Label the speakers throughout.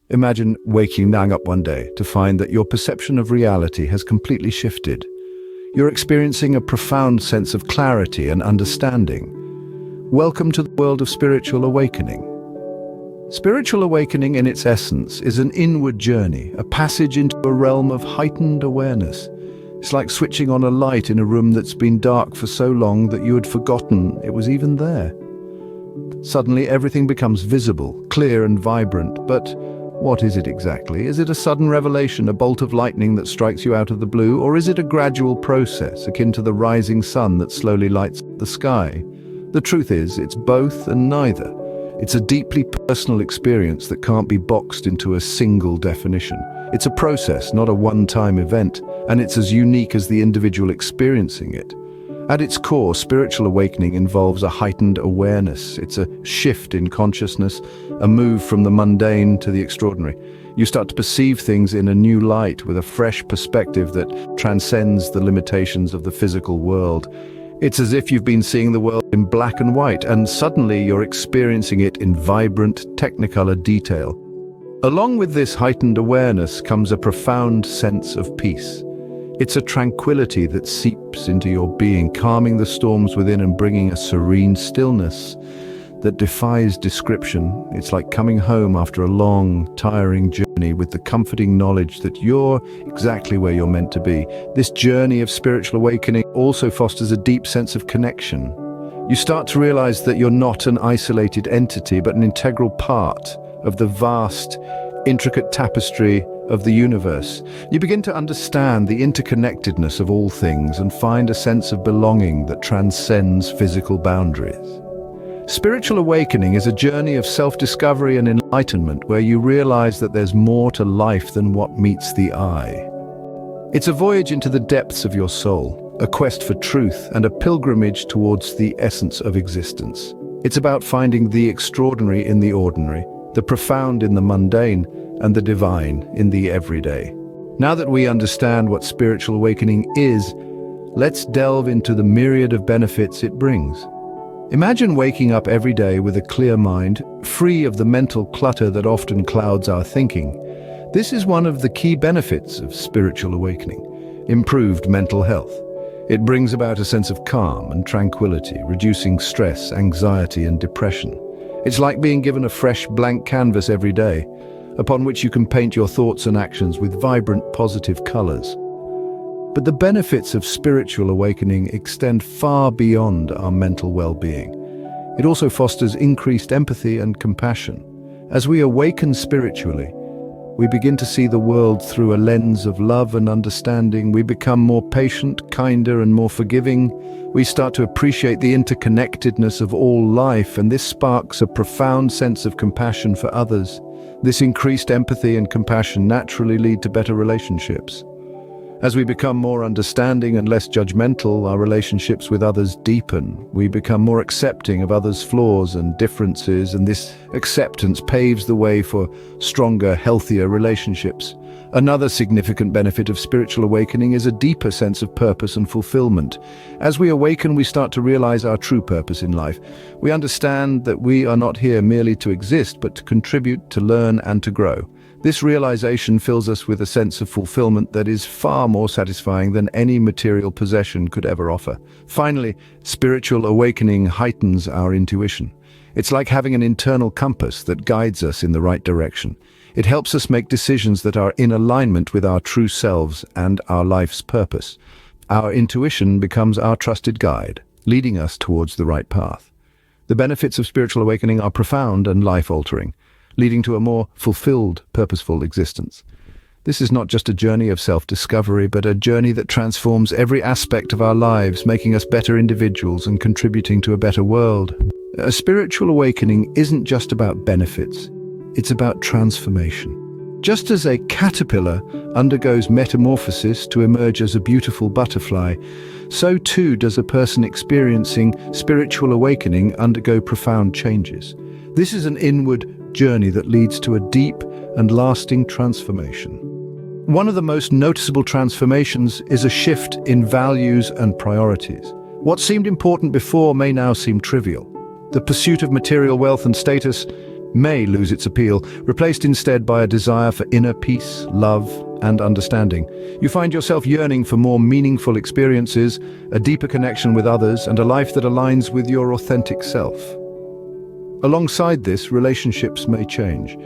Speaker 1: Imagine waking up one day to find that your perception of reality has completely shifted. You're experiencing a profound sense of clarity and understanding. Welcome to the world of spiritual awakening. Spiritual awakening in its essence is an inward journey, a passage into a realm of heightened awareness. It's like switching on a light in a room that's been dark for so long that you had forgotten it was even there. Suddenly everything becomes visible, clear and vibrant, but what is it exactly? Is it a sudden revelation, a bolt of lightning that strikes you out of the blue, or is it a gradual process akin to the rising sun that slowly lights up the sky? The truth is, it's both and neither. It's a deeply personal experience that can't be boxed into a single definition. It's a process, not a one-time event, and it's as unique as the individual experiencing it. At its core, spiritual awakening involves a heightened awareness. It's a shift in consciousness, a move from the mundane to the extraordinary. You start to perceive things in a new light with a fresh perspective that transcends the limitations of the physical world. It's as if you've been seeing the world in black and white, and suddenly you're experiencing it in vibrant, technicolor detail. Along with this heightened awareness comes a profound sense of peace. It's a tranquility that seeps into your being, calming the storms within and bringing a serene stillness that defies description. It's like coming home after a long, tiring journey with the comforting knowledge that you're exactly where you're meant to be. This journey of spiritual awakening also fosters a deep sense of connection. You start to realize that you're not an isolated entity, but an integral part of the vast, intricate tapestry of the universe. You begin to understand the interconnectedness of all things and find a sense of belonging that transcends physical boundaries. Spiritual awakening is a journey of self-discovery and enlightenment where you realize that there's more to life than what meets the eye. It's a voyage into the depths of your soul, a quest for truth and a pilgrimage towards the essence of existence. It's about finding the extraordinary in the ordinary, the profound in the mundane, and the divine in the everyday. Now that we understand what spiritual awakening is, let's delve into the myriad of benefits it brings. Imagine waking up every day with a clear mind, free of the mental clutter that often clouds our thinking. This is one of the key benefits of spiritual awakening: improved mental health. It brings about a sense of calm and tranquility, reducing stress, anxiety, and depression. It's like being given a fresh blank canvas every day, upon which you can paint your thoughts and actions with vibrant, positive colors. But the benefits of spiritual awakening extend far beyond our mental well-being. It also fosters increased empathy and compassion. As we awaken spiritually, we begin to see the world through a lens of love and understanding. We become more patient, kinder, and more forgiving. We start to appreciate the interconnectedness of all life, and this sparks a profound sense of compassion for others. This increased empathy and compassion naturally lead to better relationships. As we become more understanding and less judgmental, our relationships with others deepen. We become more accepting of others' flaws and differences, and this acceptance paves the way for stronger, healthier relationships. Another significant benefit of spiritual awakening is a deeper sense of purpose and fulfillment. As we awaken, we start to realize our true purpose in life. We understand that we are not here merely to exist, but to contribute, to learn, and to grow. This realization fills us with a sense of fulfillment that is far more satisfying than any material possession could ever offer. Finally, spiritual awakening heightens our intuition. It's like having an internal compass that guides us in the right direction. It helps us make decisions that are in alignment with our true selves and our life's purpose. Our intuition becomes our trusted guide, leading us towards the right path. The benefits of spiritual awakening are profound and life-altering, leading to a more fulfilled, purposeful existence. This is not just a journey of self-discovery, but a journey that transforms every aspect of our lives, making us better individuals and contributing to a better world. A spiritual awakening isn't just about benefits, it's about transformation. Just as a caterpillar undergoes metamorphosis to emerge as a beautiful butterfly, so too does a person experiencing spiritual awakening undergo profound changes. This is an inward journey that leads to a deep and lasting transformation. One of the most noticeable transformations is a shift in values and priorities. What seemed important before may now seem trivial. The pursuit of material wealth and status may lose its appeal, replaced instead by a desire for inner peace, love, and understanding. You find yourself yearning for more meaningful experiences, a deeper connection with others, and a life that aligns with your authentic self. Alongside this, relationships may change.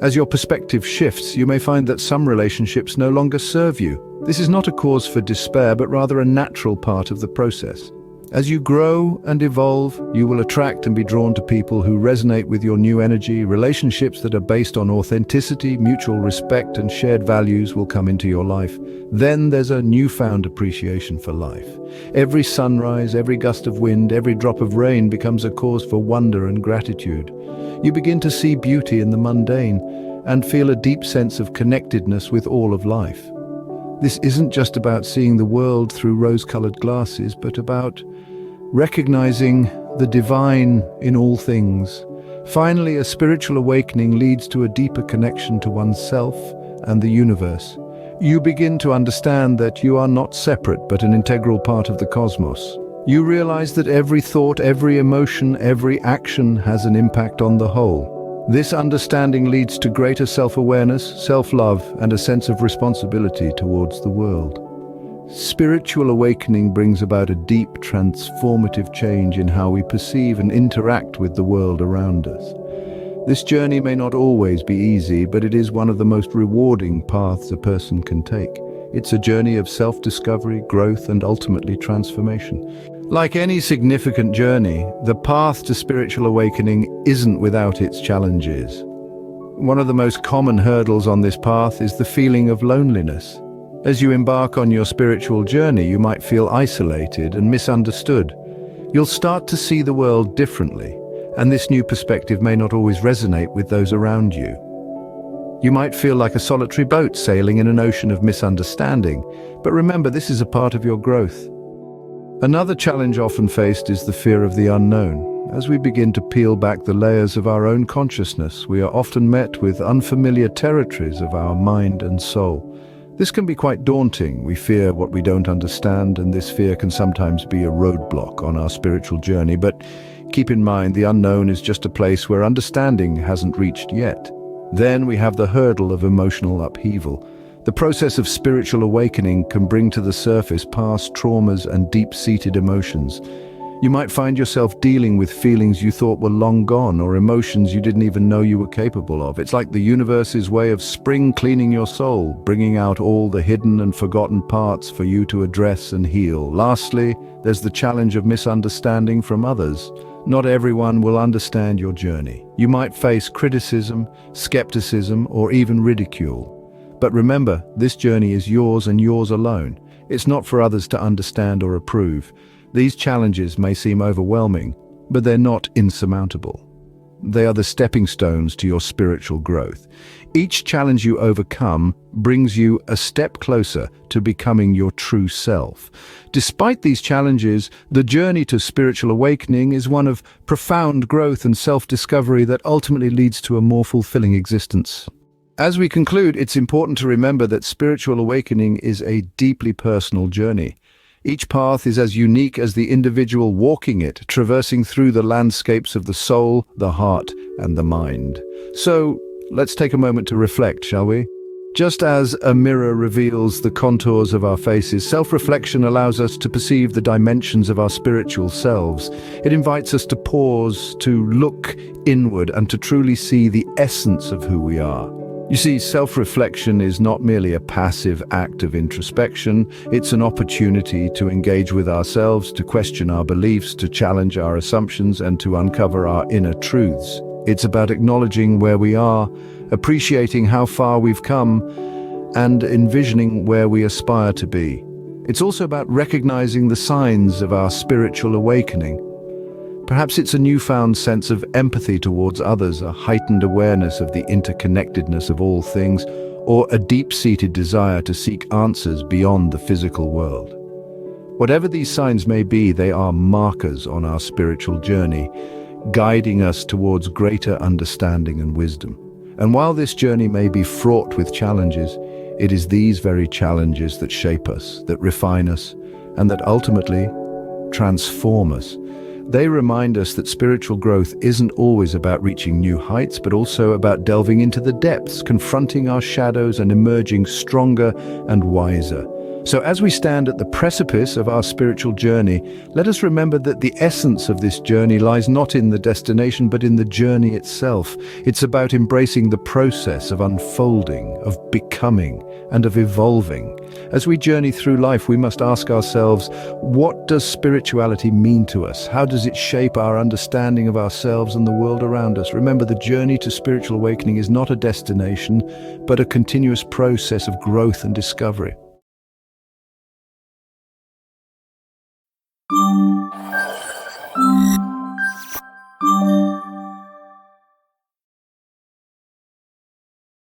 Speaker 1: As your perspective shifts, you may find that some relationships no longer serve you. This is not a cause for despair, but rather a natural part of the process. As you grow and evolve, you will attract and be drawn to people who resonate with your new energy. Relationships that are based on authenticity, mutual respect, and shared values will come into your life. Then there's a newfound appreciation for life. Every sunrise, every gust of wind, every drop of rain becomes a cause for wonder and gratitude. You begin to see beauty in the mundane and feel a deep sense of connectedness with all of life. This isn't just about seeing the world through rose-colored glasses, but about recognizing the divine in all things. Finally, a spiritual awakening leads to a deeper connection to oneself and the universe. You begin to understand that you are not separate, but an integral part of the cosmos. You realize that every thought, every emotion, every action has an impact on the whole. This understanding leads to greater self-awareness, self-love, and a sense of responsibility towards the world. Spiritual awakening brings about a deep, transformative change in how we perceive and interact with the world around us. This journey may not always be easy, but it is one of the most rewarding paths a person can take. It's a journey of self-discovery, growth, and ultimately transformation. Like any significant journey, the path to spiritual awakening isn't without its challenges. One of the most common hurdles on this path is the feeling of loneliness. As you embark on your spiritual journey, you might feel isolated and misunderstood. You'll start to see the world differently, and this new perspective may not always resonate with those around you. You might feel like a solitary boat sailing in an ocean of misunderstanding, but remember, this is a part of your growth. Another challenge often faced is the fear of the unknown. As we begin to peel back the layers of our own consciousness, we are often met with unfamiliar territories of our mind and soul. This can be quite daunting. We fear what we don't understand, and this fear can sometimes be a roadblock on our spiritual journey. But keep in mind, the unknown is just a place where understanding hasn't reached yet. Then we have the hurdle of emotional upheaval. The process of spiritual awakening can bring to the surface past traumas and deep-seated emotions. You might find yourself dealing with feelings you thought were long gone, or emotions you didn't even know you were capable of. It's like the universe's way of spring cleaning your soul, bringing out all the hidden and forgotten parts for you to address and heal. Lastly, there's the challenge of misunderstanding from others. Not everyone will understand your journey. You might face criticism, skepticism, or even ridicule. But remember, this journey is yours and yours alone. It's not for others to understand or approve. These challenges may seem overwhelming, but they're not insurmountable. They are the stepping stones to your spiritual growth. Each challenge you overcome brings you a step closer to becoming your true self. Despite these challenges, the journey to spiritual awakening is one of profound growth and self-discovery that ultimately leads to a more fulfilling existence. As we conclude, it's important to remember that spiritual awakening is a deeply personal journey. Each path is as unique as the individual walking it, traversing through the landscapes of the soul, the heart, and the mind. So, let's take a moment to reflect, shall we? Just as a mirror reveals the contours of our faces, self-reflection allows us to perceive the dimensions of our spiritual selves. It invites us to pause, to look inward, and to truly see the essence of who we are. You see, self-reflection is not merely a passive act of introspection. It's an opportunity to engage with ourselves, to question our beliefs, to challenge our assumptions, and to uncover our inner truths. It's about acknowledging where we are, appreciating how far we've come, and envisioning where we aspire to be. It's also about recognizing the signs of our spiritual awakening. Perhaps it's a newfound sense of empathy towards others, a heightened awareness of the interconnectedness of all things, or a deep-seated desire to seek answers beyond the physical world. Whatever these signs may be, they are markers on our spiritual journey, guiding us towards greater understanding and wisdom. And while this journey may be fraught with challenges, it is these very challenges that shape us, that refine us, and that ultimately transform us. They remind us that spiritual growth isn't always about reaching new heights, but also about delving into the depths, confronting our shadows, and emerging stronger and wiser. So as we stand at the precipice of our spiritual journey, let us remember that the essence of this journey lies not in the destination, but in the journey itself. It's about embracing the process of unfolding, of becoming, and of evolving. As we journey through life, we must ask ourselves, what does spirituality mean to us? How does it shape our understanding of ourselves and the world around us? Remember, the journey to spiritual awakening is not a destination, but a continuous process of growth and discovery.